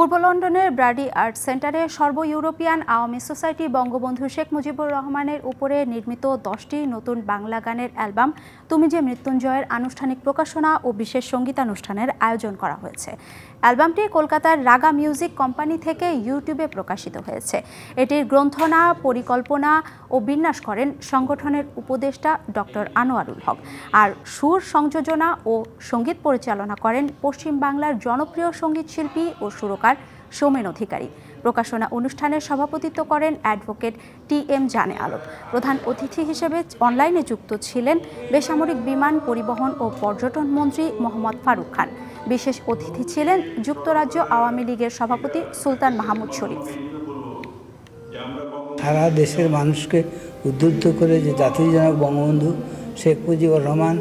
পূর্ব লন্ডনের ব্রাডি আর্ট সেন্টারে সর্ব ইউরোপিয়ান আওয়ামী সোসাইটি বঙ্গবন্ধু শেখ মুজিবুর রহমানের উপরে নির্মিত 10টি নতুন বাংলা গানের অ্যালবাম তুমি যে মৃত্যুঞ্জয়ের আনুষ্ঠানিক প্রকাশনা ও বিশেষ সঙ্গীতানুষ্ঠানের আয়োজন করা হয়েছে। অ্যালবামটি কলকাতার রাগা মিউজিক কোম্পানি থেকে ইউটিউবে প্রকাশিত হয়েছে। এটির গ্রন্থনা, পরিকল্পনা ও বিন্যাস করেন সংগঠনের উপদেষ্টা ডক্টর আনোয়ারুল হক, আর সুর সংযোজনা ও সঙ্গীত পরিচালনা করেন পশ্চিম বাংলার জনপ্রিয় সঙ্গীত শিল্পী ও সুরকার সৌমেন অধিকারী। প্রকাশনা অনুষ্ঠানে সভাপতিত্ব করেন অ্যাডভোকেট টি.এম. জানে আলম। প্রধান অতিথি হিসেবে অনলাইনে যুক্ত ছিলেন বেসামরিক বিমান পরিবহন ও পর্যটন মন্ত্রী মোহাম্মদ ফারুক খান। বিশেষ অতিথি ছিলেন যুক্তরাজ্য আওয়ামী লীগের সভাপতি সুলতান মাহমুদ শরীফ। সারা দেশের মানুষকে উদ্বুদ্ধ করে যে জাতির জনক বঙ্গবন্ধু শেখ মুজিবুর রহমান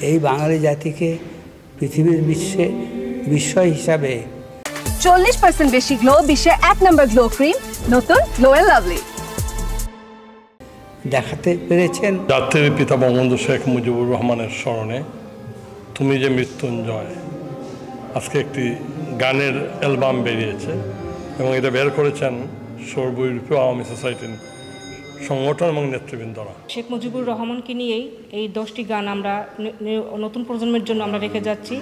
এই বাঙালি জাতিকে পৃথিবীর বিস্ময় হিসাবে 40% বেশি গ্লো, বিশ্বের 1 নম্বর গ্লো ক্রিম, নতুন গ্লো এন্ড লাভলি দেখাতে পেরেছেন। জাতির পিতা বঙ্গবন্ধু শেখ মুজিবুর রহমানের স্মরণে তুমি যে মৃত্যুঞ্জয় আজকে একটি গানের অ্যালবাম বেরিয়েছে এবং এটা বের করেছেন সর্ব ইউরোপীয় আওয়ামী সোসাইটির সংগঠন এবং নেতৃবৃন্দরা। শেখ মুজিবুর রহমানকে নিয়েই এই 10টি গান আমরা নতুন প্রজন্মের জন্য আমরা রেখে যাচ্ছি,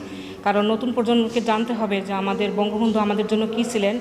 কারণ নতুন প্রজন্মকে জানতে হবে যে আমাদের বঙ্গবন্ধু আমাদের জন্য কী ছিলেন।